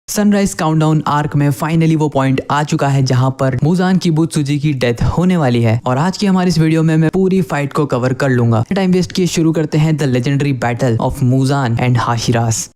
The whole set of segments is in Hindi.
सनराइज काउंटडाउन आर्क में फाइनली वो पॉइंट आ चुका है जहां पर मुजान किबुत्सुजी की डेथ होने वाली है और आज की हमारी इस वीडियो में मैं पूरी फाइट को कवर कर लूंगा। टाइम वेस्ट किए शुरू करते हैं the legendary battle of Muzan and Hashiras.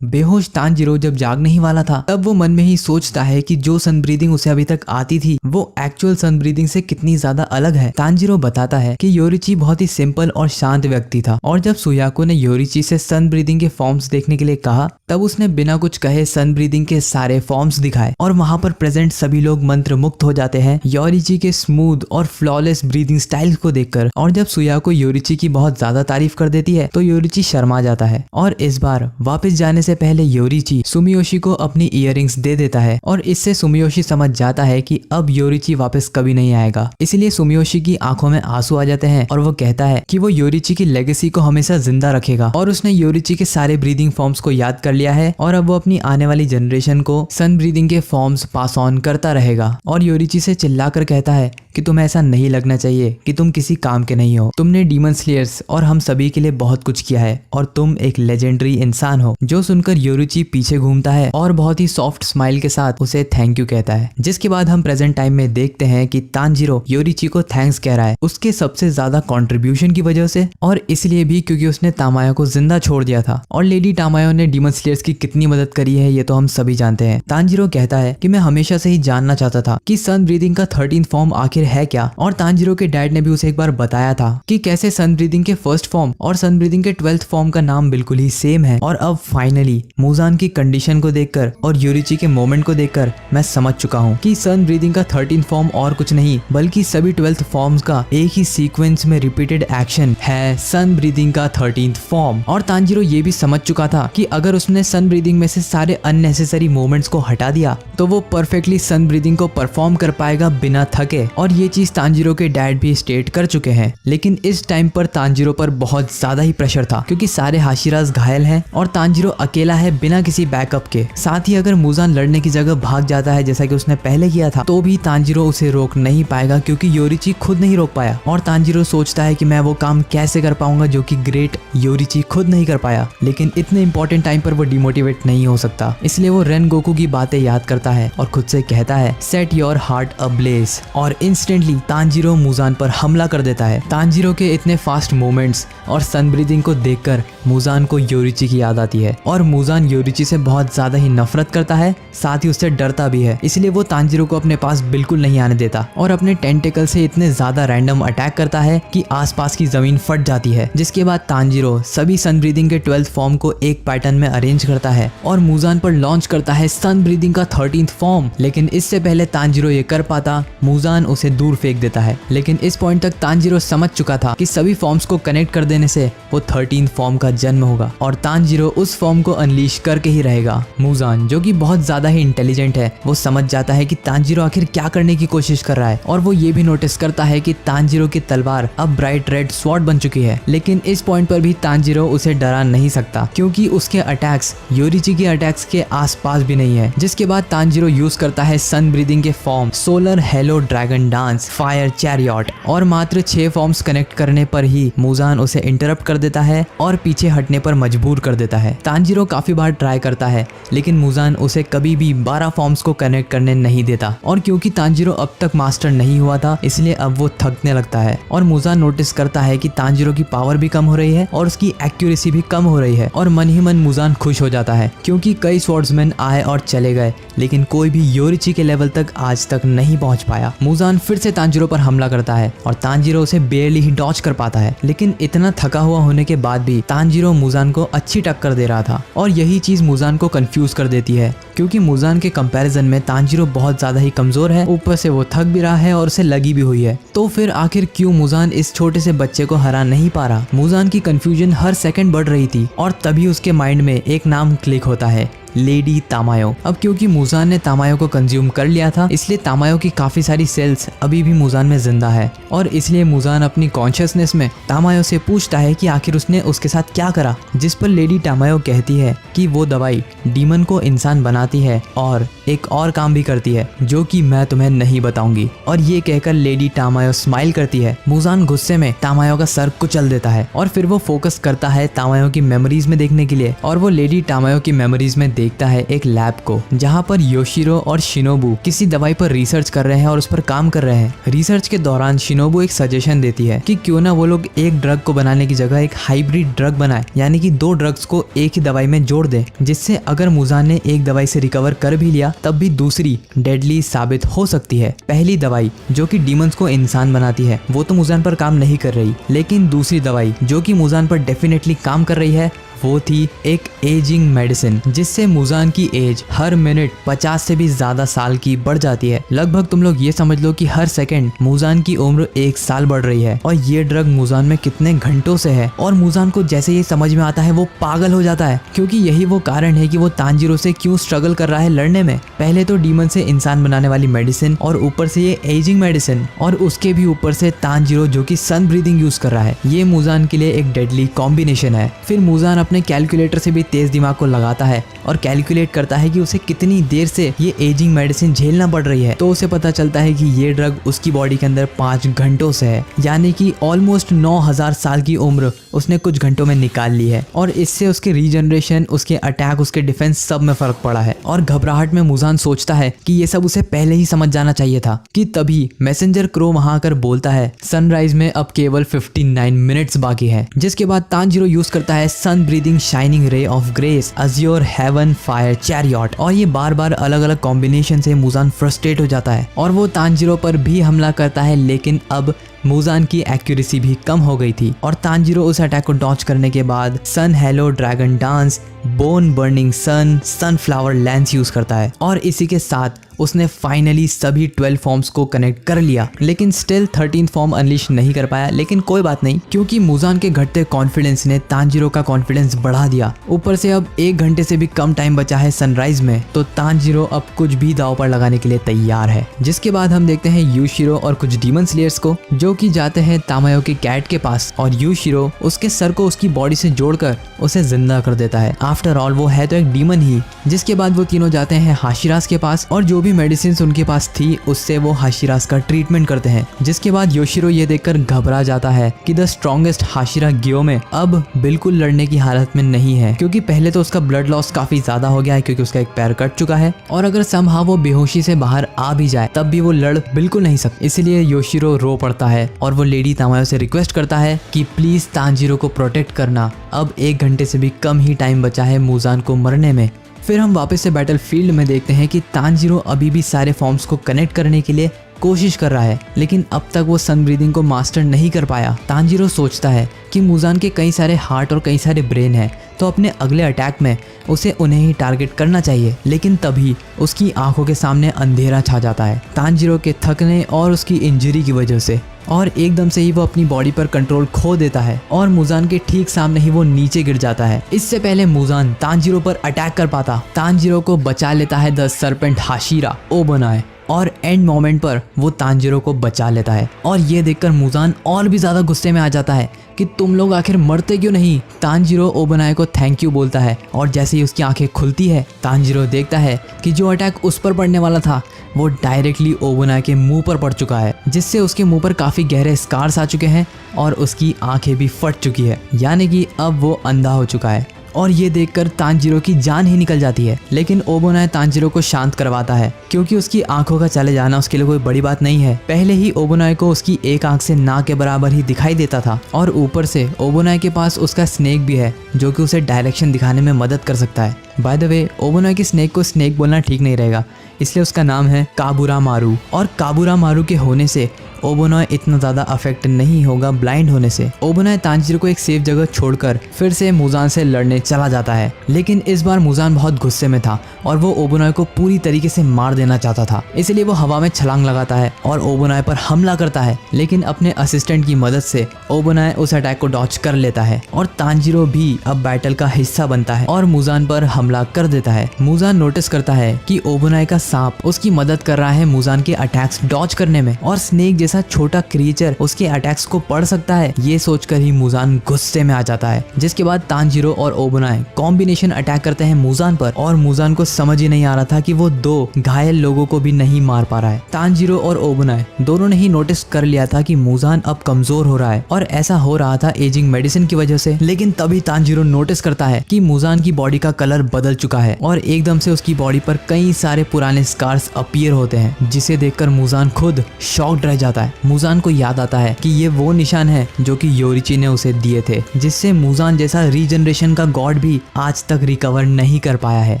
बेहोश तानजीरो जब जागने ही वाला था तब वो मन में ही सोचता है कि जो सन ब्रीदिंग उसे अभी तक आती थी वो एक्चुअल सन ब्रीदिंग से कितनी ज्यादा अलग है। तानजीरो बताता है कि योरिची बहुत ही सिंपल और शांत व्यक्ति था और जब सुयाको ने योरिची से सन ब्रीदिंग के फॉर्म्स देखने के लिए कहा तब उसने बिना कुछ कहे सन ब्रीदिंग के सारे फॉर्म्स दिखाए और वहां पर प्रेजेंट सभी लोग मंत्र मुक्त हो जाते हैं योरिची के स्मूथ और फ्लॉलेस ब्रीदिंग स्टाइल को देखकर। और जब सुयाको योरिची की बहुत ज्यादा तारीफ कर देती है तो योरिची शर्मा जाता है और इस बार वापस जाने से पहले योरिची सुमियोशी को अपनी इयररिंग्स दे देता है और इससे सुमियोशी समझ जाता है कि अब योरिची वापस कभी नहीं आएगा। इसलिए सुमियोशी की आंखों में आंसू आ जाते हैं और वो कहता है कि वो योरिची की लेगेसी को हमेशा जिंदा रखेगा और उसने योरिची के सारे ब्रीदिंग फॉर्म्स को याद कर लिया है और अब वो अपनी आने वाली जनरेशन को सन ब्रीदिंग के फॉर्म्स पास ऑन करता रहेगा। और योरिची से चिल्लाकर कहता है कि तुम्हें ऐसा नहीं लगना चाहिए कि तुम किसी काम के नहीं हो। तुमने डीमन स्लेयर्स और हम सभी के लिए बहुत कुछ किया है और तुम एक लेजेंडरी इंसान हो। जो सुनकर योरिची पीछे घूमता है और बहुत ही सॉफ्ट स्माइल के साथ उसे थैंक यू कहता है। जिसके बाद हम प्रेजेंट टाइम में देखते हैं कि तानजीरो योरिची को थैंक्स कह रहा है उसके सबसे ज्यादा कंट्रीब्यूशन की वजह से और इसलिए भी क्योंकि उसने तामायो को जिंदा छोड़ दिया था। और लेडी तामायो ने डीमन स्लेयर्स की कितनी मदद करी है ये तो हम सभी जानते हैं। तानजीरो कहता है कि मैं हमेशा से ही जानना चाहता था कि सन ब्रीदिंग का 13th फॉर्म आखिर है क्या। और तानजीरो के डैड ने भी उसे एक बार बताया था कि कैसे सन ब्रीदिंग के फर्स्ट फॉर्म और सन ब्रीदिंग के 12th फॉर्म का नाम बिल्कुल ही सेम है। और अब फाइनली मुजान की कंडीशन को देखकर और योरिची के मोमेंट को देखकर मैं समझ चुका हूँ कि सन ब्रीदिंग का 13th फॉर्म और कुछ नहीं बल्कि सभी 12th फॉर्म्स का एक ही सीक्वेंस में रिपीटेड एक्शन है सन ब्रीदिंग का 13th फॉर्म। और तानजीरो ये भी समझ चुका था कि अगर उसने सन ब्रीदिंग में से सारे अननेसेसरी मोमेंट्स को हटा दिया तो वो परफेक्टली सन ब्रीदिंग को परफॉर्म कर पाएगा बिना थके। और ये चीज तानजीरो के डैड भी स्टेट कर चुके हैं। लेकिन इस टाइम पर तानजीरो पर बहुत ज्यादा ही प्रेशर था क्योंकि सारे हाशिरास घायल हैं और तानजीरो अकेला है बिना किसी बैकअप के। साथ ही अगर मुजान लड़ने की जगह भाग जाता है जैसा कि उसने पहले किया था तो भी तानजीरो उसे रोक नहीं पाएगा क्योंकि योरिची खुद नहीं रोक पाया। और तानजीरो सोचता है कि मैं वो काम कैसे कर पाऊंगा जो कि ग्रेट योरिची खुद नहीं कर पाया। लेकिन इतने इंपॉर्टेंट टाइम पर वो डिमोटिवेट नहीं हो सकता इसलिए वो रेन गोकू की बातें याद करता है और खुद से कहता है सेट योर हार्ट अब्लेज। और इंस्टेंटली तानजीरो मुजान पर हमला कर देता है। तानजीरो के इतने फास्ट मूवमेंट्स और सन ब्रीदिंग को देखकर मुजान को योरिची की याद आती है और मुजान योरिची से बहुत ज्यादा ही नफरत करता है साथ ही उससे डरता भी है। इसलिए वो तानजीरो को अपने पास बिल्कुल नहीं आने देता और अपने टेंटिकल से इतने ज्यादा रैंडम अटैक करता है कि आसपास की जमीन फट जाती है। जिसके बाद तानजीरो सभी सन ब्रीदिंग के 12th फॉर्म को एक पैटर्न में अरेंज करता है और मुजान पर लॉन्च करता है सन ब्रीदिंग का 13th फॉर्म। लेकिन इससे पहले तानजीरो ये कर पाता मुजान उसे दूर फेंक देता है। लेकिन इस पॉइंट तक तानजीरो समझ चुका था कि सभी फॉर्म्स को कनेक्ट कर देने से वो 13th फॉर्म का जन्म होगा और तानजीरो उस फॉर्म को अनलीश करके ही रहेगा। मुजान जो कि बहुत ज्यादा ही इंटेलिजेंट है वो समझ जाता है कि तानजीरो आखिर क्या करने की कोशिश कर रहा है और वो ये भी नोटिस करता है कि तानजीरो की तलवार अब ब्राइट रेड स्वॉर्ड बन चुकी है। लेकिन इस पॉइंट पर भी तानजीरो उसे डरा नहीं सकता क्योंकि उसके अटैक्स योरिची के अटैक्स के आसपास भी नहीं है। जिसके बाद तानजीरो यूज करता है सन ब्रीदिंग के form solar halo dragon dance fire chariot और मात्र 6 फॉर्म्स कनेक्ट करने पर ही मुजान उसे इंटरप्ट कर देता है और पीछे हटने पर मजबूर कर देता है। तानजीरो काफी बार ट्राई करता है लेकिन मुजान उसे कभी भी 12 फॉर्म्स को कनेक्ट करने नहीं देता। और क्योंकि तानजीरो अब तक मास्टर नहीं हुआ था इसलिए अब वो थकने लगता है और मुजान नोटिस करता है कि तानजीरो की पावर भी कम हो रही है और उसकी एक्यूरेसी भी कम हो रही है। और मन ही मन मुजान खुश हो जाता है क्योंकि कई स्वॉर्ड्समैन आए और चले गए लेकिन कोई भी योरिची के लेवल तक आज तक नहीं पहुंच पाया। मुजान फिर से तानजीरो पर हमला करता है और तानजीरो उसे बेयरली ही डॉच कर पाता है। लेकिन इतना थका हुआ होने के बाद भी तानजीरो मुजान को अच्छी टक्कर दे रहा था और यही चीज मुजान को कंफ्यूज कर देती है क्योंकि मुजान के कंपैरिजन में तानजीरो बहुत ज्यादा ही कमजोर है। ऊपर से वो थक भी रहा है और उसे लगी भी हुई है। तो फिर आखिर क्यों मुजान इस छोटे से बच्चे को हरा नहीं पा रहा। मुजान की कंफ्यूजन हर सेकंड बढ़ रही थी और तभी उसके माइंड में एक नाम क्लिक होता है लेडी तामायो। अब क्योंकि मुजान ने तामायो को कंज्यूम कर लिया था, इसलिए तामायो की काफी सारी सेल्स अभी भी मुजान में जिंदा है और इसलिए मुजान अपनी कॉन्शियसनेस में तामायो से पूछता है कि आखिर उसने उसके साथ क्या करा, जिस पर लेडी तामायो कहती है कि वो दवाई डीमन को इंसान बनाती है और एक और काम भी करती है जो कि मैं तुम्हें नहीं बताऊंगी। और ये कहकर लेडी तामायो स्माइल करती है। मुजान गुस्से में तामायो का सर कुचल देता है और फिर वो फोकस करता है तामायो की मेमोरीज में देखने के लिए और वो लेडी तामायो की मेमोरीज में देखता है एक लैब को जहाँ पर योशिरो और शिनोबू किसी दवाई पर रिसर्च कर रहे हैं और उस पर काम कर रहे हैं। रिसर्च के दौरान शिनोबू एक सजेशन देती है कि क्यों ना वो लोग एक ड्रग को बनाने की जगह एक हाइब्रिड ड्रग बनाए, यानी कि दो ड्रग्स को एक ही दवाई में जोड़ दे, जिससे अगर मुजान ने एक दवाई से रिकवर कर भी लिया तब भी दूसरी डेडली साबित हो सकती है। पहली दवाई जो कि डीमंस को इंसान बनाती है वो तो मुजान पर काम नहीं कर रही, लेकिन दूसरी दवाई जो कि मुजान पर डेफिनेटली काम कर रही है वो थी एक एजिंग मेडिसिन, जिससे मुजान की एज हर मिनट 50 से भी ज्यादा साल की बढ़ जाती है। लगभग तुम लोग ये समझ लो कि हर सेकंड मुजान की उम्र 1 साल बढ़ रही है और ये ड्रग मुजान में कितने घंटों से है। और मुजान को जैसे ये समझ में आता है वो पागल हो जाता है, क्योंकि यही वो कारण है कि वो तांजीरो से क्यों स्ट्रगल कर रहा है लड़ने में। पहले तो डीमन से इंसान बनाने वाली मेडिसिन और ऊपर से ये एजिंग मेडिसिन और उसके भी ऊपर से तांजीरो जो कि सन ब्रीदिंग यूज कर रहा है। ये मुजान के लिए एक डेडली कॉम्बिनेशन है। फिर मुजान अपने कैलकुलेटर से भी तेज दिमाग को लगाता है और कैलकुलेट करता है कि उसे कितनी देर से ये एजिंग मेडिसिन झेलना पड़ रही है। तो उसे पता चलता है कि ये ड्रग उसकी बॉडी के अंदर 5 घंटों से है, यानी कि ऑलमोस्ट 9000 साल की उम्र उसने कुछ घंटों में निकाल ली है। और इससे उसके रीजनरेशन, उसके अटैक, उसके डिफेंस सब में फर्क पड़ा है। और घबराहट में मुजान सोचता है कि ये सब उसे पहले ही समझ जाना चाहिए था कि तभी मैसेंजर क्रो वहां आकर बोलता है सनराइज में अब केवल 59 मिनट्स बाकी है। जिसके बाद तांजीरो यूज करता है sun breathing shining ray of grace, azure heaven fire chariot. और ये बार बार अलग अलग कॉम्बिनेशन से मुजान फ्रस्ट्रेट हो जाता है और वो तांजीरो पर भी हमला करता है, लेकिन अब मुजान की एक्यूरेसी भी कम हो गई थी और तांजीरो उस अटैक को डॉच करने के बाद sun halo dragon dance, bone burning sun, sunflower lens use करता है और इसी के साथ उसने फाइनली सभी 12 फॉर्म्स को कनेक्ट कर लिया, लेकिन स्टिल 13th फॉर्म अनलिश नहीं कर पाया। लेकिन कोई बात नहीं, क्योंकि मुजान के घटते कॉन्फिडेंस ने तांजीरो का कॉन्फिडेंस बढ़ा दिया। ऊपर से अब 1 घंटे से भी कम टाइम बचा है सनराइज में, तो तांजीरो अब कुछ भी दांव पर लगाने के लिए तैयार है। जिसके बाद हम देखते हैं यूशिरो और कुछ डीमन स्लेयर्स को जो कि जाते हैं तामायो के कैट के पास और यूशिरो उसके सर को उसकी बॉडी से जोड़कर उसे जिंदा कर देता है। आफ्टर ऑल वो है तो एक डीमन ही। जिसके बाद वो तीनों जाते हैं हाशिरास के पास और जो भी मेडिसिन उनके पास थी उससे वो हाशिरास का ट्रीटमेंट करते हैं। जिसके बाद योशिरो ये देखकर घबरा जाता है कि द स्ट्रॉन्गेस्ट हाशिरा गियोमे अब बिल्कुल लड़ने की हालत में नहीं है, क्योंकि पहले तो उसका ब्लड लॉस काफी ज्यादा हो गया है क्योंकि उसका एक पैर कट चुका है और अगर समहाउ वो बेहोशी से बाहर आ भी जाए तब भी वो लड़ बिल्कुल नहीं सकता। इसलिए योशिरो रो पड़ता है और वो लेडी तामायो से रिक्वेस्ट करता है कि प्लीज तांजीरो को प्रोटेक्ट करना, अब 1 घंटे से भी कम ही टाइम बचा है मुजान को मरने में। फिर हम वापस से बैटल फील्ड में देखते हैं कि तांजीरो अभी भी सारे फॉर्म्स को कनेक्ट करने के लिए कोशिश कर रहा है, लेकिन अब तक वो सन ब्रीदिंग को मास्टर नहीं कर पाया। तांजीरो सोचता है कि मुजान के कई सारे हार्ट और कई सारे ब्रेन हैं, तो अपने अगले अटैक में उसे उन्हें ही टारगेट करना चाहिए। लेकिन तभी उसकी आंखों के सामने अंधेरा छा जाता है तांजीरो के थकने और उसकी इंजरी की वजह से, और एकदम से ही वो अपनी बॉडी पर कंट्रोल खो देता है और मुजान के ठीक सामने ही वो नीचे गिर जाता है। इससे पहले मुजान तांजीरो पर अटैक कर पाता, तांजीरो को बचा लेता है द सर्पेंट हाशिरा ओबनाए और एंड मोमेंट पर वो तांजीरो को बचा लेता है। और ये देखकर मुजान और भी ज्यादा गुस्से में आ जाता है कि तुम लोग आखिर मरते क्यों नहीं। तांजीरो ओबनाए को थैंक यू बोलता है और जैसे ही उसकी आंखें खुलती है तांजीरो देखता है कि जो अटैक उस पर पड़ने वाला था वो डायरेक्टली ओबनाए के मुंह पर पड़ चुका है, जिससे उसके मुंह पर काफी गहरे स्कार्स आ चुके हैं और उसकी आंखें भी फट चुकी है, यानी कि अब वो अंधा हो चुका है। और ये देखकर तांजीरो की जान ही निकल जाती है। लेकिन ओबनाए तांजीरो को शांत करवाता है क्योंकि उसकी आंखों का चले जाना उसके लिए कोई बड़ी बात नहीं है। पहले ही ओबनाए को उसकी एक आंख से ना के बराबर ही दिखाई देता था और ऊपर से ओबनाए के पास उसका स्नेक भी है जो कि उसे डायरेक्शन दिखाने में मदद कर सकता है। बाय द वे ओबनाए की स्नेक को स्नेक बोलना ठीक नहीं रहेगा, इसलिए उसका नाम है काबुरा मारू। और काबुरा मारू के होने से ओबोनॉय इतना ज्यादा अफेक्ट नहीं होगा ब्लाइंड होने से। ओबोनॉय तांजीरो को एक सेफ जगह छोड़कर फिर से मुजान से लड़ने चला जाता है, लेकिन इस बार मुजान बहुत गुस्से में था और वो ओबोनॉय को पूरी तरीके से मार देना चाहता था। इसलिए वो हवा में छलांग लगाता है और ओबोनॉय पर हमला करता है, लेकिन अपने असिस्टेंट की मदद से ओबोनॉय उस अटैक को डॉच कर लेता है और तांजीरो भी अब बैटल का हिस्सा बनता है और मुजान पर हमला कर देता है। मुजान नोटिस करता है कि ओबोनॉय का सांप उसकी मदद कर रहा है मुजान के अटैक्स डॉच करने में और स्नेक जैसा छोटा क्रिएचर उसके अटैक्स को पढ़ सकता है। ये सोचकर ही मुजान गुस्से में आ जाता है, जिसके बाद तांजीरो और ओबोनॉय कॉम्बिनेशन अटैक करते हैं मुजान पर और मुजान को समझ ही नहीं आ रहा था कि वो दो घायल लोगों को भी नहीं मार पा रहा है। तांजीरो और ओबोनॉय दोनों ने ही नोटिस कर लिया था कि मुजान अब कमजोर हो रहा है और ऐसा हो रहा था एजिंग मेडिसिन की वजह से। लेकिन तभी तांजीरो नोटिस करता है कि मुजान की बॉडी का कलर बदल चुका है और एकदम से उसकी बॉडी पर कई सारे पुराने स्कार्स अपीयर होते हैं, जिसे देखकर मुजान खुद शॉक्ड रह जाता है। मुजान को याद आता है कि ये वो निशान है जो कि योरिची ने उसे दिए थे, जिससे मुजान जैसा रीजनरेशन का गॉड भी आज तक रिकवर नहीं कर पाया है।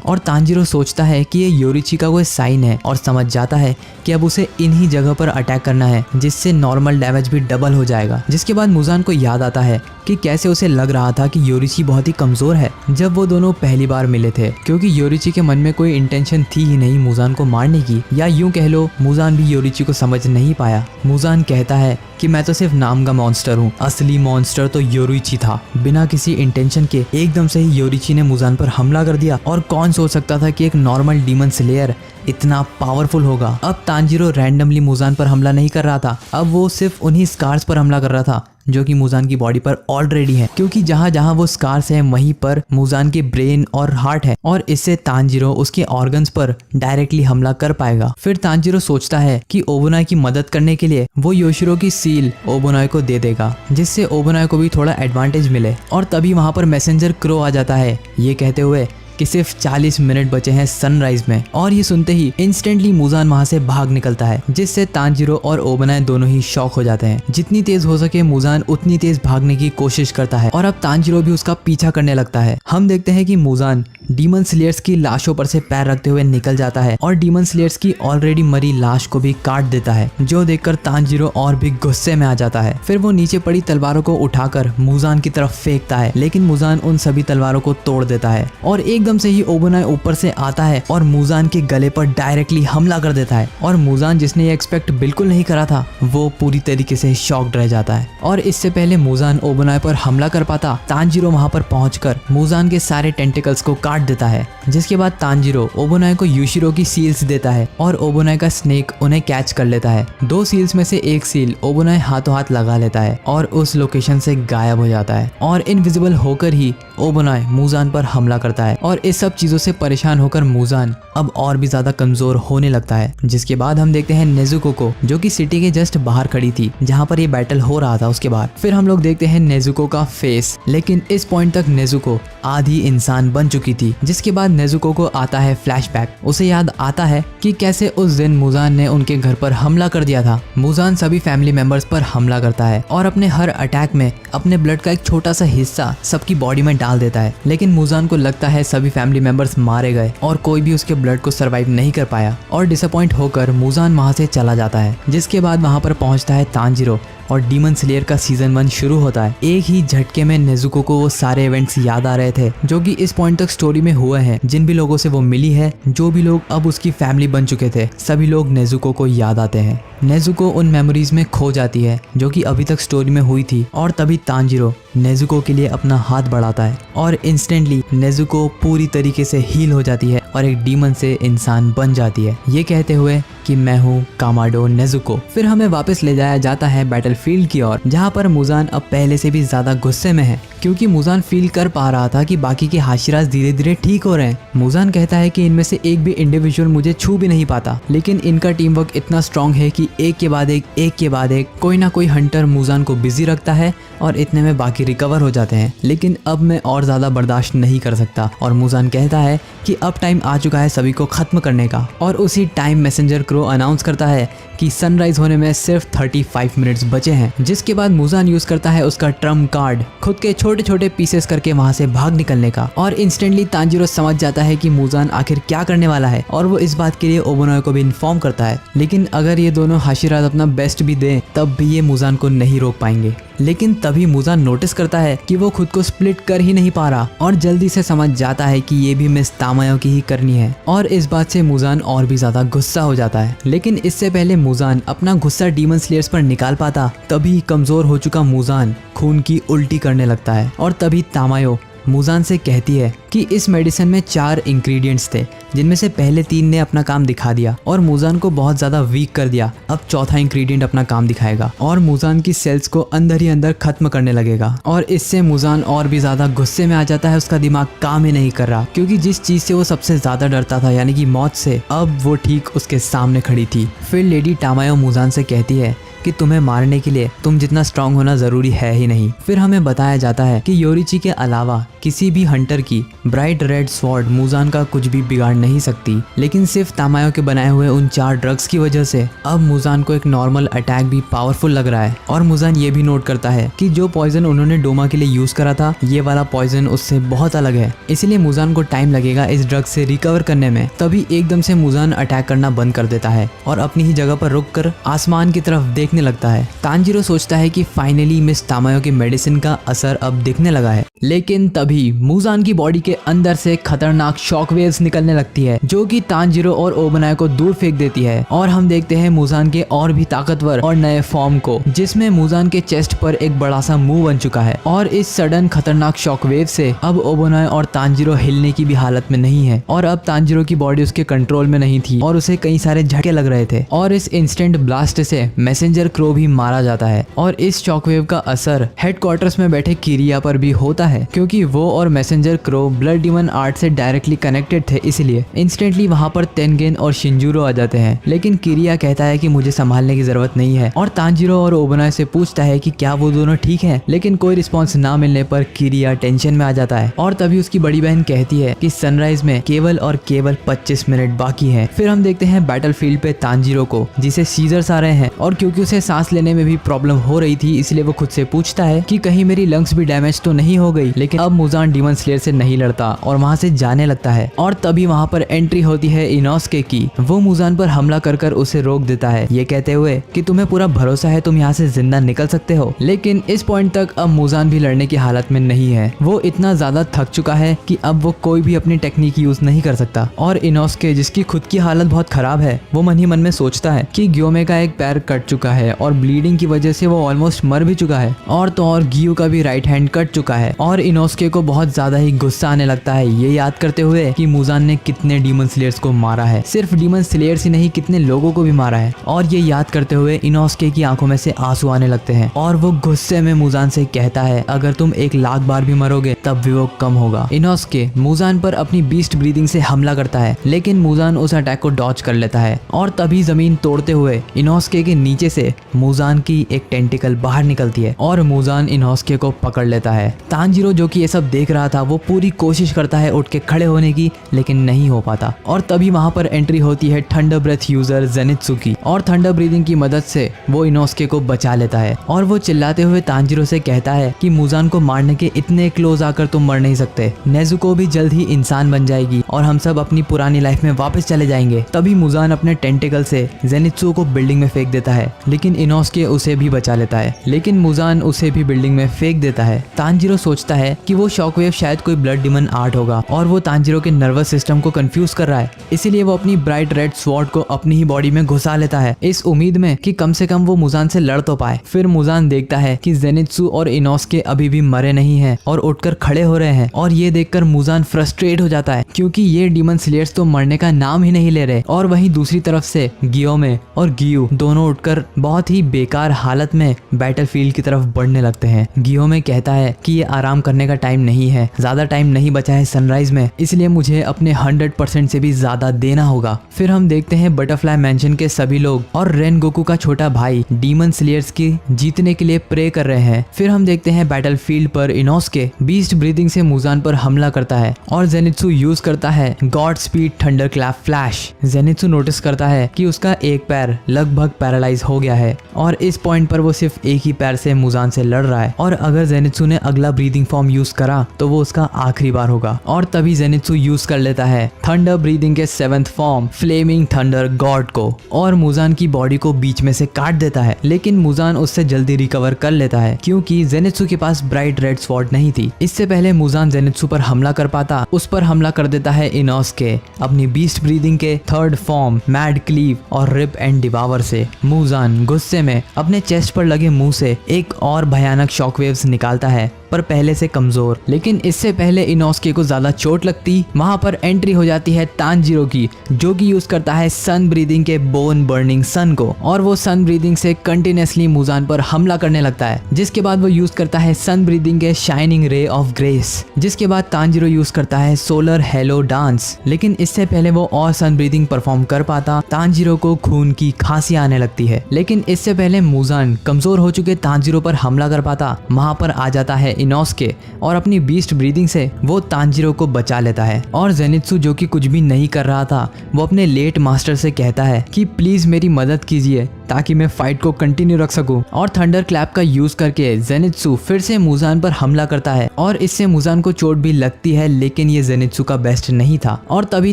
और तांजीरो सोचता है कि ये योरिची का कोई साइन है और समझ जाता है कि अब उसे इन्हीं जगह पर अटैक करना है, जिससे नॉर्मल डैमेज भी डबल हो जाएगा। जिसके बाद मुजान को याद आता है कि कैसे उसे लग रहा था कि योरिची बहुत ही कमजोर है जब वो दोनों पहली बार मिले थे, क्योंकि योरिची के मन में कोई इंटेंशन थी ही नहीं मुजान को मारने की, या यूं कह लो मुजान भी योरिची को समझ नहीं पाया। मुजान कहता है कि मैं तो सिर्फ नाम का मॉन्स्टर हूँ, असली मॉन्स्टर तो योरिची था। बिना किसी इंटेंशन के एकदम से ही योरिची ने मुजान पर हमला कर दिया और कौन सोच सकता था कि एक नॉर्मल डीमन स्लेयर इतना पावरफुल होगा। अब तांजीरो रैंडमली मुजान पर हमला नहीं कर रहा था, अब वो सिर्फ उन्हीं स्कार्स पर हमला कर रहा था जो कि मुजान की बॉडी पर ऑलरेडी है, क्योंकि जहां जहां वो स्कार्स हैं वहीं पर मुजान के ब्रेन और हार्ट है और इससे तांजीरो उसके ऑर्गन्स पर डायरेक्टली हमला कर पाएगा। फिर तांजीरो सोचता है कि ओबोनॉय की मदद करने के लिए वो योशिरो की सील ओबोनॉय को दे देगा, जिससे ओबोनॉय को भी थोड़ा एडवांटेज मिले। और तभी वहां पर मैसेंजर क्रो आ जाता है, ये कहते हुए कि सिर्फ 40 मिनट बचे हैं सनराइज में। और ये सुनते ही इंस्टेंटली मुजान वहां से भाग निकलता है, जिससे तांजीरो और ओबोनॉय दोनों ही शॉक हो जाते हैं। जितनी तेज हो सके मुजान उतनी तेज भागने की कोशिश करता है और अब तांजीरो भी उसका पीछा करने लगता है। हम देखते हैं कि मुजान डीमन स्लेयर्स की लाशों पर से पैर रखते हुए निकल जाता है और डीमन स्लेयर्स की ऑलरेडी मरी लाश को भी काट देता है, जो देखकर तांजीरो और भी गुस्से में आ जाता है। फिर वो नीचे पड़ी तलवारों को उठाकर मुजान की तरफ फेंकता है, लेकिन मुजान उन सभी तलवारों को तोड़ देता है और एकदम से ही ओबोनॉय ऊपर से आता है और मुजान के गले पर डायरेक्टली हमला कर देता है। और मुजान, जिसने ये एक्सपेक्ट बिल्कुल नहीं करा था, वो पूरी तरीके से शॉक्ड रह जाता है। और इससे पहले मुजान ओबोनॉय पर हमला कर पाता, तांजीरो वहां पर पहुंचकर मुजान के सारे टेंटिकल्स को काट देता है। जिसके बाद तांजीरो ओबोनॉय को यूशिरो की सील्स देता है और ओबोनॉय का स्नेक उन्हें कैच कर लेता है। दो सील्स में से एक सील ओबोनॉय हाथों हाथ लगा लेता है और उस लोकेशन से गायब हो जाता है और इनविजिबल होकर ही ओबोनॉय मुजान पर हमला करता है। और इस सब चीजों से परेशान होकर मुजान अब और भी ज्यादा कमजोर होने लगता है। जिसके बाद हम देखते हैं नेजुको को, जो कि सिटी के जस्ट बाहर खड़ी थी जहां पर ये बैटल हो रहा था। उसके बाद फिर हम लोग देखते हैं नेजुको का फेस, लेकिन इस पॉइंट तक नेजुको आधी इंसान बन चुकी थी। जिसके बाद नेजुको को आता है फ्लैशबैक। उसे याद आता है कि कैसे उस दिन मुजान ने उनके घर पर हमला कर दिया था। मुजान सभी फैमिली मेंबर्स पर हमला करता है और अपने हर अटैक में अपने ब्लड का एक छोटा सा हिस्सा सबकी बॉडी में डाल देता है। लेकिन मुजान को लगता है सभी फैमिली मेंबर्स मारे गए और कोई भी उसके ब्लड को सर्वाइव नहीं कर पाया और डिसअपॉइंट होकर मुजान वहां से चला जाता है। जिसके बाद वहां पर पहुंचता है तांजीरो और डीमन स्लेयर का सीजन 1 शुरू होता है। एक ही झटके में नेजुको को वो सारे इवेंट्स याद आ रहे थे जो कि इस पॉइंट तक स्टोरी में हुए हैं। जिन भी लोगों से वो मिली है, जो भी लोग अब उसकी फैमिली बन चुके थे, सभी लोग नेजुको को याद आते हैं। नेजुको उन मेमोरीज में खो जाती है जो कि अभी तक स्टोरी में हुई थी और तभी तांजीरो नेजुको के लिए अपना हाथ बढ़ाता है और इंस्टेंटली नेजुको पूरी तरीके से हील हो जाती है और एक डीमन से इंसान बन जाती है, ये कहते हुए कि मैं हूँ कामाडो नेजुको। फिर हमें वापस ले जाया जाता है बैटलफील्ड की ओर, जहाँ पर मुजान अब पहले से भी ज्यादा गुस्से में है, क्योंकि मुजान फील कर पा रहा था कि बाकी के हाशिराज धीरे धीरे ठीक हो रहे हैं। मुजान कहता है कि इनमें से एक भी इंडिविजुअल मुझे छू भी नहीं पाता, लेकिन इनका टीम वर्क इतना स्ट्रांग है कि एक के बाद एक कोई ना कोई हंटर मुजान को बिजी रखता है और इतने में बाकी रिकवर हो जाते हैं। लेकिन अब मैं और ज्यादा बर्दाश्त नहीं कर सकता और मुजान कहता है कि अब टाइम आ चुका है सभी को खत्म करने का। और उसी टाइम मैसेंजर क्रो अनाउंस करता है कि सनराइज होने में सिर्फ 35 मिनट्स बचे हैं, जिसके बाद मुजान यूज करता है उसका ट्रम्प कार्ड खुद के छोटे छोटे पीसेस करके वहां से भाग निकलने का। और इंस्टेंटली तांजीरो समझ जाता है कि मुजान आखिर क्या करने वाला है और वो इस बात के लिए ओबोनोए को भी इन्फॉर्म करता है। लेकिन अगर ये दोनों हाशिराज अपना बेस्ट भी दें तब भी ये मुजान को नहीं रोक पाएंगे। लेकिन तभी मुजान नोटिस करता है कि वो खुद को स्प्लिट कर ही नहीं पा रहा और जल्दी से समझ जाता है कि ये भी मिस तामायो की ही करनी है। और इस बात से मुजान और भी ज्यादा गुस्सा हो जाता है। लेकिन इससे पहले मुजान अपना गुस्सा डीमन स्लेयर्स पर निकाल पाता, तभी कमजोर हो चुका मुजान खून की उल्टी करने लगता है। और तभी तामायो मुजान से कहती है कि इस मेडिसिन में 4 इंग्रेडिएंट्स थे, जिनमें से पहले 3 ने अपना काम दिखा दिया और मुजान को बहुत ज्यादा वीक कर दिया। अब चौथा इंग्रेडिएंट अपना काम दिखाएगा और मुजान की सेल्स को अंदर ही अंदर खत्म करने लगेगा। और इससे मुजान और भी ज्यादा गुस्से में आ जाता है। उसका दिमाग काम ही नहीं कर रहा, क्योंकि जिस चीज से वो सबसे ज्यादा डरता था यानी कि मौत से, अब वो ठीक उसके सामने खड़ी थी। फिर लेडी तामायो मुजान से कहती है कि तुम्हें मारने के लिए तुम जितना स्ट्रांग होना जरूरी है ही नहीं। फिर हमें बताया जाता है कि योरिची के अलावा किसी भी हंटर की ब्राइट रेड स्वॉर्ड मुजान का कुछ भी बिगाड़ नहीं सकती, लेकिन सिर्फ तामायो के बनाए हुए उन 4 ड्रग्स की वजह से अब मुजान को एक नॉर्मल अटैक भी पावरफुल लग रहा है। और मुजान ये भी नोट करता है कि जो पॉइजन उन्होंने डोमा के लिए यूज करा था, ये वाला पॉइजन उससे बहुत अलग है, इसलिए मुजान को टाइम लगेगा इस ड्रग से रिकवर करने में। तभी एकदम से मुजान अटैक करना बंद कर देता है और अपनी ही जगह पर रुक कर आसमान की तरफ देखने लगता है। तांजीरो सोचता है कि फाइनली मिस तामायो की मेडिसिन का असर अब दिखने लगा है। लेकिन तभी मुजान की बॉडी के अंदर से खतरनाक शॉक वेव्स निकलने लगती है, जो कि तांजीरो और ओबोनाई को दूर फेंक देती है। और हम देखते हैं मुजान के और भी ताकतवर और नए फॉर्म को, जिसमें मुजान के चेस्ट पर एक बड़ा सा मुंह बन चुका है। और इस सडन खतरनाक शॉक वेव से अब ओबोनाई और तांजीरो हिलने की भी हालत में नहीं है। और अब तांजीरो की बॉडी उसके कंट्रोल में नहीं थी और उसे कई सारे झटके लग रहे थे। और इस इंस्टेंट ब्लास्ट से मैसेंजर क्रो भी मारा जाता है। और इस शॉकवेव का असर हेडक्वार्टर्स में बैठे किरिया पर भी होता है, क्योंकि वो और messenger crow blood demon art से डायरेक्टली कनेक्टेड थे, इसलिए इंस्टेंटली वहां पर तेनगेन और शिंजूरो आ जाते हैं। लेकिन किरिया कहता है कि मुझे संभालने की जरूरत नहीं है और तांजीरो और ओबोनाई से पूछता है कि क्या वो दोनों ठीक हैं, लेकिन कोई रिस्पॉन्स ना मिलने पर किरिया टेंशन में आ जाता है। और तभी उसकी बड़ी बहन कहती है कि सनराइज में केवल और केवल 25 मिनट बाकी है। फिर हम देखते हैं बैटलफील्ड पे तांजीरो को, जिसे सीजर्स आ रहे हैं। और क्योंकि उसे सांस लेने में भी प्रॉब्लम हो रही थी, इसलिए वो खुद से पूछता है कि कहीं मेरी लंग्स भी डैमेज तो नहीं हो गई। लेकिन अब मुजान डीमन स्लेयर से नहीं लड़ता और वहां से जाने लगता है। और तभी वहां पर एंट्री होती है इनोस्के की। वो मुजान पर हमला कर कर उसे रोक देता है, ये कहते हुए कि तुम्हें पूरा भरोसा है तुम यहाँ से जिंदा निकल सकते हो। लेकिन इस पॉइंट तक अब मुजान भी लड़ने की हालत में नहीं है। वो इतना ज्यादा थक चुका है कि अब वो कोई भी अपनी टेक्निक यूज नहीं कर सकता। और इनोस्के, जिसकी खुद की हालत बहुत खराब है, वो मन ही मन में सोचता है कि ग्योमे का एक पैर कट चुका है और ब्लीडिंग की वजह से वो ऑलमोस्ट मर भी चुका है। और तो और गियू का भी राइट हैंड कट चुका है। और इनोस्के को बहुत ज्यादा ही गुस्सा आने लगता है, ये याद करते हुए कि मुजान ने कितने डीमन स्लेयर्स को मारा है। सिर्फ डीमन स्लेयर्स ही नहीं, कितने लोगों को भी मारा है। और ये याद करते हुए इनोस्के की आंखों में से आंसू आने लगते हैं और वो गुस्से में मुजान से कहता है, अगर तुम 1 लाख बार भी मरोगे तब भी वो कम होगा। इनोस्के मुजान पर अपनी बीस्ट ब्रीदिंग से हमला करता है, लेकिन मुजान उस अटैक को डॉज कर लेता है। और तभी जमीन तोड़ते हुए इनोस्के के नीचे से मुजान की एक टेंटिकल बाहर निकलती है और मुजान इनोस्के को पकड़ लेता है। तांजीरो, जो कि ये सब देख रहा था, वो पूरी कोशिश करता है उठ के खड़े होने की, लेकिन नहीं हो पाता। और तभी वहां पर एंट्री होती है थंडर ब्रेथ यूजर जेनित्सु की, और थंडर ब्रीदिंग की मदद से वो इनोस्के को बचा लेता है। और वो चिल्लाते हुए तांजीरो से कहता है कि मुजान को मारने के इतने क्लोज आकर तुम मर नहीं सकते। नेजुको भी जल्द ही इंसान बन जाएगी और हम सब अपनी पुरानी लाइफ में वापस चले जाएंगे। तभी मुजान अपने टेंटिकल से जेनित्सु को बिल्डिंग में फेंक देता है, लेकिन इनोस्के उसे भी बचा लेता है। लेकिन मुजान उसे भी बिल्डिंग में फेंक देता है। तांजीरो सोचता है कि वो शॉकवेव शायद कोई ब्लड डीमन आर्ट होगा और वो तांजीरो के नर्वस सिस्टम को कंफ्यूज कर रहा है, इसीलिए वो अपनी ब्राइट रेड स्वॉर्ड को अपनी ही बॉडी में घुसा लेता है, इस उम्मीद में कि कम से कम वो मुजान से लड़ तो पाए। फिर मुजान देखता है कि जेनित्सु और इनोस्के अभी भी मरे नहीं हैं और उठकर खड़े हो रहे हैं। और ये देखकर मुजान फ्रस्ट्रेट हो जाता है, क्योंकि ये डीमन स्लेयर्स तो मरने का नाम ही नहीं ले रहे। और वहीं दूसरी तरफ से गियोमे और गियू दोनों उठकर बहुत ही बेकार हालत में बैटलफील्ड की तरफ बढ़ने लगते हैं। गियोमे कहता है कि ये आराम करने का टाइम नहीं है, ज्यादा टाइम नहीं बचा है सनराइज में, इसलिए मुझे अपने 100% से भी ज्यादा देना होगा। फिर हम देखते हैं बटरफ्लाई मैंशन के सभी लोग और रेन गोकू का छोटा भाई डीमन स्लेयर्स की जीतने के लिए प्रे कर रहे हैं। फिर हम देखते हैं बैटलफील्ड पर इनोस्के बीस्ट ब्रीदिंग से मुजान पर हमला करता है और जेनित्सु यूज करता है God speed thunder clap flash. Zenitsu notice करता है कि उसका एक पैर लगभग पैरालाइज हो गया है और इस पॉइंट पर वो सिर्फ एक ही पैर से मुजान से लड़ रहा है और अगर जेनित्सु ने अगला ब्रीदिंग फॉर्म यूज करा तो वो उसका आखिरी बार होगा। और तभी जेनित्सु यूज कर लेता है थंडर ब्रीदिंग के 7th form Fleming thunder God को और मुजान की बॉडी को बीच में से काट देता है, लेकिन मुजान उससे जल्दी रिकवर कर लेता है क्योंकि जेनित्सु के पास ब्राइट रेड स्वॉर्ड नहीं थी। इससे पहले मुजान जेनित्सु पर हमला कर पाता, उस पर हमला कर देता है इनोस्के अपनी बीस्ट ब्रीदिंग के 3rd फॉर्म मैड क्लीव और रिप एंड डिवावर से। मुजान गुस्से में अपने चेस्ट पर लगे मुंह से एक और भयानक शॉकवेव्स निकालता है पर पहले से कमजोर। लेकिन इससे पहले इनोस्के को ज्यादा चोट लगती, वहां पर एंट्री हो जाती है तानजीरो की, जो कि यूज करता है सन ब्रीदिंग के बोन बर्निंग सन को और वो सन ब्रीदिंग से कंटिन्यूअसली मुजान पर हमला करने लगता है। जिसके बाद वो यूज करता है सन ब्रीदिंग के शाइनिंग रे ऑफ ग्रेस। जिसके बाद तानजीरो यूज करता है सोलर हेलो डांस। लेकिन इससे पहले वो और सन ब्रीदिंग परफॉर्म कर पाता, तानजीरो को खून की खांसी आने लगती है। लेकिन इससे पहले मुजान कमजोर हो चुके तानजीरो पर हमला कर पाता, वहां पर आ जाता है इनोस्के और अपनी बीस्ट ब्रीदिंग से वो तानजीरो को बचा लेता है। और जेनित्सु जो कि कुछ भी नहीं कर रहा था, वो अपने लेट मास्टर से कहता है कि प्लीज मेरी मदद कीजिए ताकि मैं फाइट को कंटिन्यू रख सकूं। और थंडर क्लैप का यूज करके जेनित्सु फिर से मुजान पर हमला करता है और इससे मुजान को चोट भी लगती है, लेकिन ये जेनित्सु का बेस्ट नहीं था। और तभी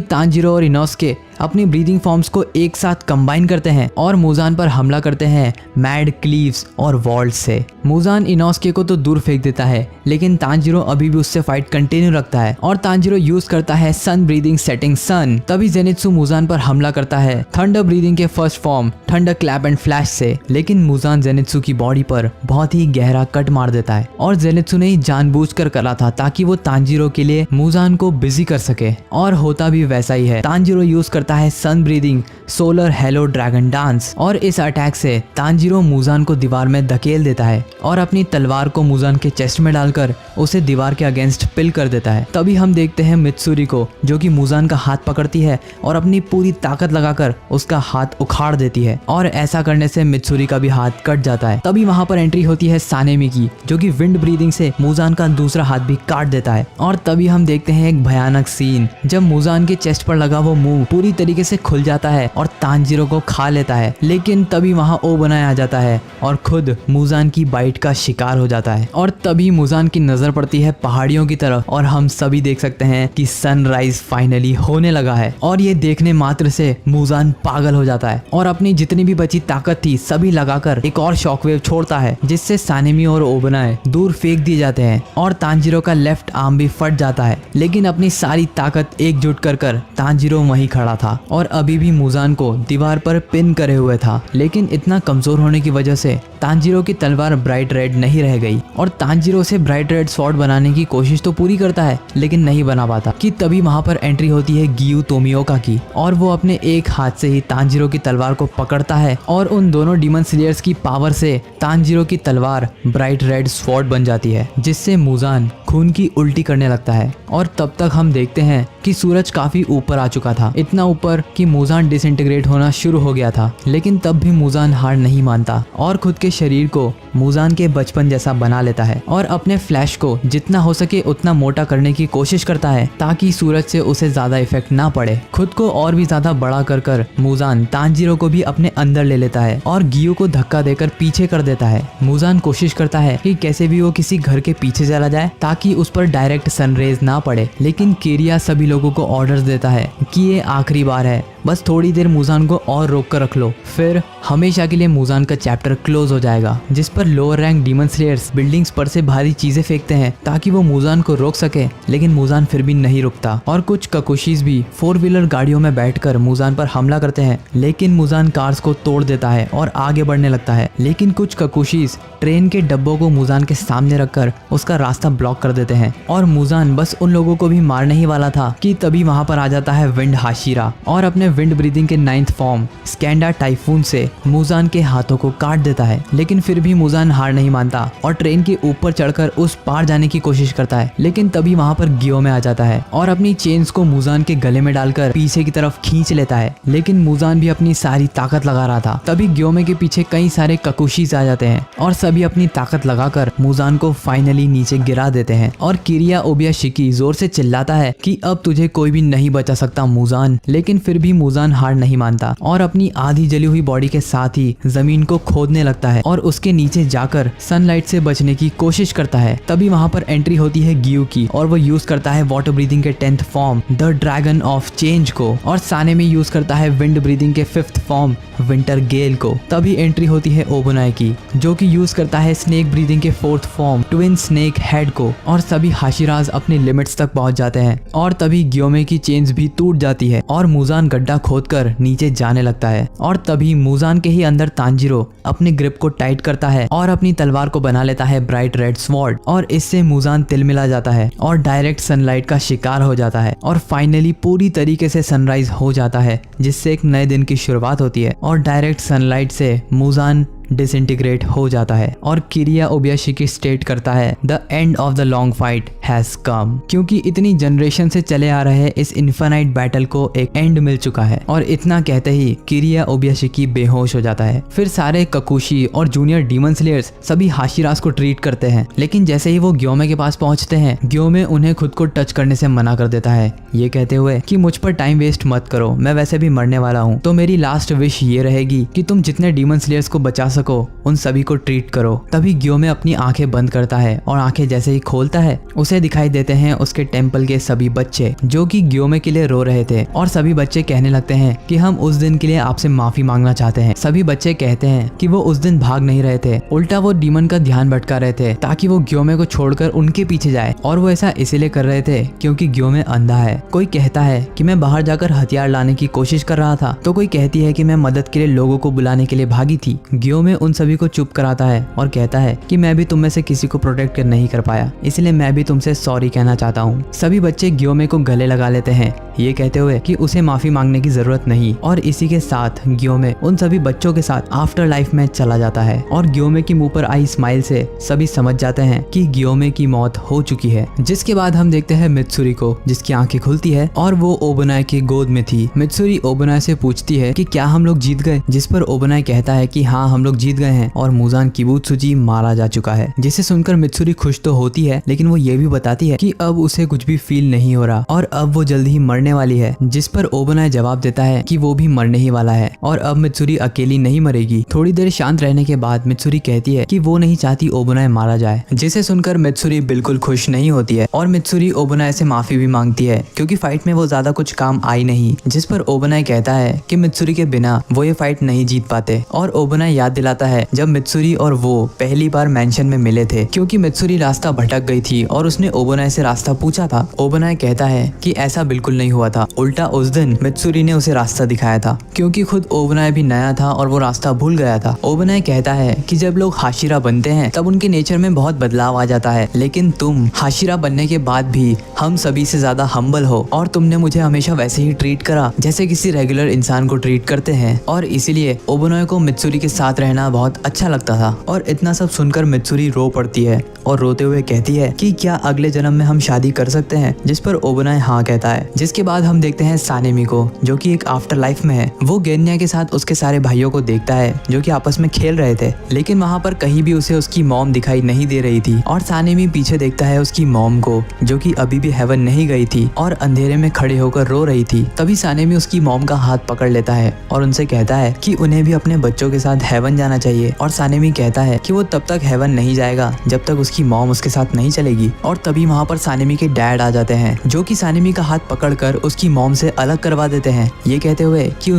तानजीरो और इनोस्के अपनी ब्रीदिंग फॉर्म्स को एक साथ कंबाइन करते हैं और मुजान पर हमला करते हैं मैड क्लीव्स और वॉल्ट से। मुजान इनोस्के को तो दूर फेंक देता है, लेकिन तानजीरो अभी भी उससे फाइट कंटिन्यू रखता है और तानजीरो यूज करता है सन ब्रीदिंग सेटिंग सन। तभी जेनित्सु मुजान पर हमला करता है थंडर ब्रीदिंग के 1st form thunder clap and flash से, लेकिन मुजान जेनित्सु की बॉडी पर बहुत ही गहरा कट मार देता है और जेनित्सु ने जानबूझकर करा था ताकि वो तानजीरो के लिए मुजान को बिजी कर सके और होता भी वैसा ही है। तानजीरो यूज करता है sun breathing solar halo dragon dance और इस अटैक से तानजीरो मुजान को दीवार में धकेल देता है और अपनी तलवार को मुजान के चेस्ट में डालकर उसे दीवार के अगेंस्ट पिल कर देता है। तभी हम देखते हैं मित्सुरी को, जो कि मुजान का हाथ पकड़ती है और अपनी पूरी ताकत लगाकर उसका हाथ उखाड़ देती है और ऐसा करने से मित्सुरी का भी हाथ कट जाता है। तभी वहां पर एंट्री होती है सानेमी की, जो कि विंड ब्रीदिंग से मुजान का दूसरा हाथ भी काट देता है। और तभी हम देखते हैं एक भयानक सीन, जब मुजान के चेस्ट पर लगा वो मुंह पूरी तरीके से खुल जाता है और तानजीरो को खा लेता है। लेकिन तभी वहां ओ बनाया जाता है और खुद मुजान की बाइट का शिकार हो जाता है। और तभी मुजान की नजर पड़ती है पहाड़ियों की तरफ और हम सभी देख सकते हैं कि सनराइज फाइनली होने लगा है। और ये देखने मात्र से मुजान पागल हो जाता है और अपनी जितनी भी बची ताकत थी सभी लगाकर एक और शॉकवेव छोड़ता है, जिससे सानेमी और ओबनाए दूर फेंक दिए जाते हैं और तानजीरो का लेफ्ट आर्म भी फट जाता है। लेकिन अपनी सारी ताकत एकजुट कर तानजीरो वहीं खड़ा था और अभी भी मुजान को दीवार पर पिन करे हुए था। लेकिन इतना कमजोर होने की वजह से तानजीरो की तलवार ब्राइट रेड नहीं रह गई और तानजीरो से ब्राइट रेड स्वॉर्ड बनाने की कोशिश तो पूरी करता है, लेकिन नहीं बना पाता। कि तभी वहां पर एंट्री होती है गियू तोमियोका की और वो अपने एक हाथ से ही तानजीरो की तलवार को पकड़ता है और उन दोनों डीमन स्लेयर्स की पावर से तानजीरो की तलवार ब्राइट रेड स्वॉर्ड बन जाती है, जिससे मुजान खून की उल्टी करने लगता है। और तब तक हम देखते हैं कि सूरज काफी ऊपर आ चुका था, इतना ऊपर कि मुजान डिसइंटीग्रेट होना शुरू हो गया था। लेकिन तब भी मुजान हार नहीं मानता और खुद के शरीर को मुजान के बचपन जैसा बना लेता है और अपने फ्लैश को जितना हो सके उतना मोटा करने की कोशिश करता है ताकि सूरज से उसे ज्यादा इफेक्ट ना पड़े। खुद को और भी ज्यादा बड़ा कर मुजान तानजीरो को भी अपने अंदर ले लेता है और गियू को धक्का देकर पीछे कर देता है। मुजान कोशिश करता है कि कैसे भी वो किसी घर के पीछे चला जाए ताकि उस पर डायरेक्ट सनरेज ना पड़े, लेकिन किरिया सभी लोगों को ऑर्डर्स देता है कि ये आखिरी बार है, बस थोड़ी देर मुजान को और रोक कर रख लो, फिर हमेशा के लिए मुजान का चैप्टर क्लोज हो जाएगा। जिस पर lower rank demon slayers buildings पर से भारी चीजें फेंकते हैं ताकि वो मुजान को रोक सके, लेकिन मुजान फिर भी नहीं रुकता और कुछ ककुशीज भी 4 व्हीलर गाड़ियों में बैठकर मुजान पर हमला करते हैं, लेकिन मुजान कार्स को तोड़ देता है और आगे बढ़ने लगता है। लेकिन कुछ ककुशीज ट्रेन के डब्बों को मुजान के सामने रखकर उसका रास्ता ब्लॉक कर देते हैं और मुजान बस उन लोगों को भी मारने ही वाला था कि तभी वहां पर आ जाता है विंड हाशिरा और अपने विंड ब्रीदिंग के 9th फॉर्म स्कैंडा टाइफून से मुजान के हाथों को काट देता है, लेकिन फिर भी मुजान हार नहीं मानता और ट्रेन के ऊपर चढ़कर उस पार जाने की कोशिश करता है। लेकिन तभी वहाँ पर गियोमे आ जाता है और अपनी चेन्स को मुजान के गले में डालकर पीछे की तरफ खींच लेता है। लेकिन मुजान भी अपनी सारी ताकत लगा रहा था। तभी गियोमे के पीछे कई सारे ककुशीज आ जाते हैं और सभी अपनी ताकत लगाकर मुजान को फाइनली नीचे गिरा देते हैं। और किरिया ओबियाशिकी जोर से चिल्लाता है कि अब तुझे कोई भी नहीं बचा सकता मुजान। लेकिन फिर भी मुजान हार नहीं मानता और अपनी आधी जली हुई बॉडी के साथ ही जमीन को खोदने लगता है और उसके नीचे जाकर सनलाइट से बचने की कोशिश करता है। तभी वहाँ पर एंट्री होती है गियू की और वो यूज करता है वाटर ब्रीदिंग के 10th form the dragon of change को, और सानेमी यूज करता है विंड ब्रीदिंग के 5th फॉर्म विंटर गेल को। तभी एंट्री होती है ओबोनाई की, जो कि यूज करता है स्नेक ब्रीदिंग के 4th form twin snake head को, और सभी हाशिराज अपने लिमिट्स तक पहुंच जाते हैं। और तभी गियोमे की चेन्स भी टूट जाती है और मुजान गड्ढा खोदकर नीचे जाने लगता है। और तभी मुजान के ही अंदर तांजिरो अपने ग्रिप को टाइट करता है और अपनी तलवार को बना लेता है ब्राइट रेड स्वॉर्ड, और इससे मुजान तिलमिला जाता है और डायरेक्ट सनलाइट का शिकार हो जाता है। और फाइनली पूरी तरीके से सनराइज हो जाता है, जिससे एक नए दिन की शुरुआत होती है और डायरेक्ट सनलाइट से मुजान डिसइंटीग्रेट हो जाता है। और किरिया ओबियाशिकी स्टेट करता है the end of the long fight has come, क्योंकि इतनी जनरेशन से चले आ रहे इस इन्फिनाइट बैटल को एक एंड मिल चुका है। और इतना कहते ही किरिया ओबियाशिकी बेहोश हो जाता है। फिर सारे ककुशी और जूनियर डीमन स्लेयर्स सभी हाशिराज को ट्रीट करते हैं, लेकिन जैसे ही वो गियोमे के पास पहुंचते हैं, गियोमे उन्हें खुद को टच करने से मना कर देता है, ये कहते हुए कि मुझ पर टाइम वेस्ट मत करो, मैं वैसे भी मरने वाला हूँ, तो मेरी लास्ट विश ये रहेगी कि तुम जितने डीमन स्लेयर्स को बचा सको उन सभी को ट्रीट करो। तभी गियोमे अपनी आंखें बंद करता है और आंखें जैसे ही खोलता है उसे दिखाई देते हैं उसके टेंपल के सभी बच्चे, जो कि गियोमे के लिए रो रहे थे। और सभी बच्चे कहने लगते हैं कि हम उस दिन के लिए आपसे माफी मांगना चाहते हैं। सभी बच्चे कहते हैं कि वो उस दिन भाग नहीं रहे थे, उल्टा वो डीमन का ध्यान भटका रहे थे ताकि वो गियोमे को छोड़कर उनके पीछे जाए, और वो ऐसा इसीलिए कर रहे थे क्योंकि गियोमे अंधा है। कोई कहता है कि मैं बाहर जाकर हथियार लाने की कोशिश कर रहा था, तो कोई कहती है कि मैं मदद के लिए लोगों को बुलाने के लिए भागी थी। गियोमे उन सभी को चुप कराता है और कहता है कि मैं भी तुम में से किसी को प्रोटेक्ट नहीं कर पाया, इसलिए मैं भी तुमसे सॉरी कहना चाहता हूँ। सभी बच्चे गियोमे को गले लगा लेते हैं, ये कहते हुए कि उसे माफी मांगने की जरूरत नहीं। और इसी के साथ गियोमे उन सभी बच्चों के साथ आफ्टर लाइफ में चला जाता है। और गियोमे की मुंह पर आई स्माइल से सभी समझ जाते हैं कि गियोमे की मौत हो चुकी है। जिसके बाद हम देखते हैं मित्सुरी को, जिसकी आंखें खुलती है और वो ओबोनाई की गोद में थी। मित्सुरी ओबोनाई से पूछती है कि क्या हम लोग जीत गए, जिस पर ओबोनाई कहता है कि हाँ हम लोग जीत गए हैं और मुजान किबुत्सुजी मारा जा चुका है। जिसे सुनकर मित्सुरी खुश तो होती है, लेकिन वो ये भी बताती है कि अब उसे कुछ भी फील नहीं हो रहा और अब वो जल्दी ही मरने वाली है। जिस पर ओबोनाई जवाब देता है कि वो भी मरने ही वाला है और अब मित्सुरी अकेली नहीं मरेगी। थोड़ी देर शांत रहने के बाद मित्सुरी कहती है कि वो नहीं चाहती ओबोनाई मारा जाए, जिसे सुनकर मित्सुरी बिल्कुल खुश नहीं होती है और मित्सुरी ओबोनाई से माफी भी मांगती है क्योंकि फाइट में वो ज्यादा कुछ काम आई नहीं। जिस पर ओबोनाई कहता है कि मित्सुरी के बिना वो ये फाइट नहीं जीत पाते, और ओबोनाई याद दिलाता है जब मित्सुरी और वो पहली बार मेंशन में मिले थे, क्योंकि मित्सुरी रास्ता भटक गई थी और उसने ओबोनाई से रास्ता पूछा था। ओबोनाई कहता है कि ऐसा बिल्कुल नहीं हुआ था, उल्टा उस दिन मित्सुरी ने उसे रास्ता दिखाया था, क्योंकि खुद ओबोनाई भी नया था और वो रास्ता भूल गया था। ओबोनाई कहता है कि जब लोग हाशिरा बनते हैं तब उनके नेचर में बहुत बदलाव आ जाता है, लेकिन तुम हाशिरा बनने के बाद भी हम सभी से ज्यादा हम्बल हो और तुमने मुझे हमेशा वैसे ही ट्रीट करा जैसे किसी रेगुलर इंसान को ट्रीट करते हैं, और इसीलिए ओबोनाई को मित्सुरी के साथ रहना बहुत अच्छा लगता था। और इतना सब सुनकर मित्सुरी रो पड़ती है और रोते हुए कहती है कि क्या अगले जन्म में हम शादी कर सकते हैं, जिस पर ओबोनाई हाँ कहता है। जिसके बाद हम देखते हैं सानेमी को, जो कि एक आफ्टर लाइफ में है। वो गेन्या के साथ उसके सारे भाइयों को देखता है जो कि आपस में खेल रहे थे, लेकिन वहाँ पर कहीं भी उसे उसकी मॉम दिखाई नहीं दे रही थी। और सानेमी पीछे देखता है उसकी मॉम को, जो कि अभी भी हेवन नहीं गई थी और अंधेरे में खड़े होकर रो रही थी। तभी सानेमी उसकी मॉम का हाथ पकड़ लेता है और उनसे कहता है कि उन्हें भी अपने बच्चों के साथ हेवन जाना चाहिए। और सानेमी कहता है कि वो तब तक हेवन नहीं जाएगा जब तक उसकी मॉम उसके साथ नहीं चलेगी। और तभी वहाँ पर सानेमी के डैड आ जाते हैं, जो कि सानेमी का हाथ पकड़कर उसकी मॉम से अलग करवा देते हैं, ये कहते हुए कि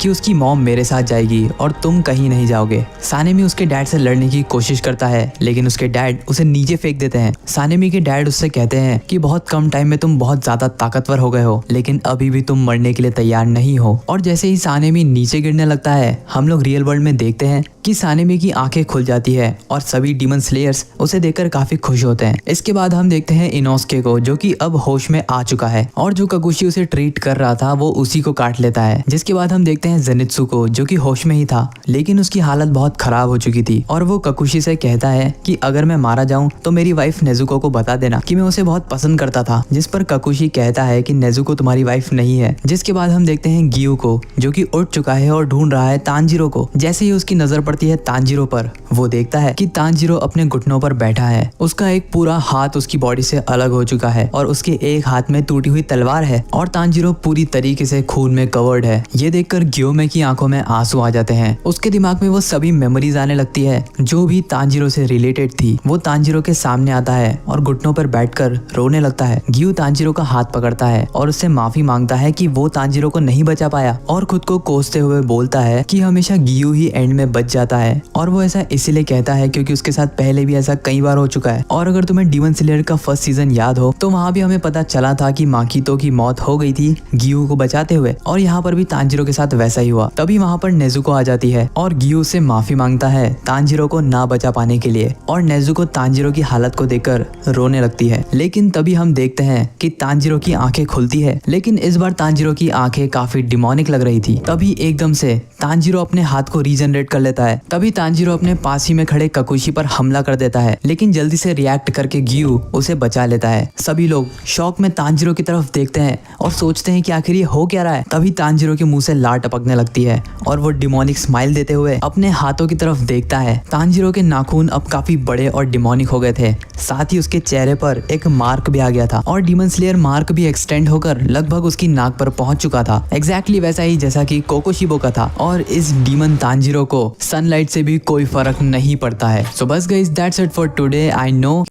उसकी मॉम मेरे साथ जाएगी और तुम कहीं नहीं जाओगे। सानेमी उसके डैड से लड़ने की कोशिश करता है, लेकिन उसके डैड उसे नीचे फेंक देते हैं। सानेमी के डैड उससे कहते हैं कि बहुत कम टाइम में तुम बहुत ज्यादा ताकतवर हो गए हो, लेकिन अभी भी तुम मरने के लिए तैयार नहीं हो। और जैसे ही सानेमी नीचे गिरने लगता है, हम लोग लोग रियल वर्ल्ड में देखते हैं कि सानेमी की आंखें खुल जाती है और सभी डीमन स्लेयर्स उसे देखकर काफी खुश होते हैं। इसके बाद हम देखते हैं इनोस्के को, जो कि अब होश में आ चुका है और जो ककुशी उसे ट्रीट कर रहा था वो उसी को काट लेता है। जिसके बाद हम देखते हैं जेनित्सु को, जो कि होश में ही था लेकिन उसकी हालत बहुत खराब हो चुकी थी और वो ककुशी से कहता है कि अगर मैं मारा जाऊं तो मेरी वाइफ नेजुको को बता देना कि मैं उसे बहुत पसंद करता था। जिस पर ककुशी कहता है कि नेजुको तुम्हारी वाइफ नहीं है। जिसके बाद हम देखते हैं गियू को, जो कि उठ चुका है और ढूंढ रहा है तांजीरो को। जैसे ही उसकी नजर पड़ती है तांजीरो पर, वो देखता है कि तांजीरो अपने घुटनों पर बैठा है। उसका एक पूरा हाथ उसकी बॉडी से अलग हो चुका है और उसके एक हाथ में टूटी हुई तलवार है और तांजीरो पूरी तरीके से खून में कवर्ड है। ये देखकर गियोमे की आंखों में आंसू आ जाते हैं। उसके दिमाग में वो सभी मेमोरीज आने लगती है जो भी तांजीरो से रिलेटेड थी। वो तांजीरो के सामने आता है और घुटनों पर बैठकर रोने लगता है। गियू तांजीरो का हाथ पकड़ता है और उससे माफी मांगता है कि वो तांजीरो को नहीं बचा पाया और खुद को कोसते हुए बोलता है कि हमेशा गियू ही एंड में बच जाता है। और वो ऐसा इसीलिए कहता है क्योंकि उसके साथ पहले भी ऐसा कई बार हो चुका है। और अगर तुम्हें डीमन स्लेयर का फर्स्ट सीजन याद हो तो वहाँ भी हमें पता चला था कि माकितो की मौत हो गई थी गियू को बचाते हुए, और यहाँ पर भी तांजीरो के साथ वैसा ही हुआ। तभी वहाँ पर नेजुको आ जाती है और गियू से माफी मांगता है तांजीरो को ना बचा पाने के लिए, और नेजुको तांजीरो की हालत को देखकर रोने लगती है। लेकिन तभी हम देखते हैं कि तांजीरो की आंखें खुलती है, लेकिन इस बार तांजीरो की आंखें काफी डिमोनिक लग रही थी। तभी एकदम से तांजीरो अपने हाथ को रीजनरेट कर लेता है। तभी तांजीरो अपने पास ही में खड़े ककुशी पर हमला कर देता है, लेकिन जल्दी से रिएक्ट करके गियू उसे बचा लेता है। सभी लोग शौक में तांजीरो की तरफ देखते हैं और सोचते हैं कि आखिर ये हो क्या रहा है। तभी तांजीरो के मुंह से लार टपकने लगती है और वो डिमोनिक स्माइल देते हुए अपने हाथों की तरफ देखता है। तांजीरो के नाखून अब काफी बड़े और डिमोनिक हो गए थे, साथ ही उसके चेहरे पर एक मार्क भी आ गया था और डीमन स्लेयर मार्क भी एक्सटेंड होकर लगभग उसकी नाक पर पहुंच चुका था। एग्जैक्टली वैसा ही जैसा कि कोकोशिबो का था। और इस डीमन तांजीरो को सनलाइट से भी कोई फर्क नहीं पड़ता है। सो बस guys, that's it for today. I know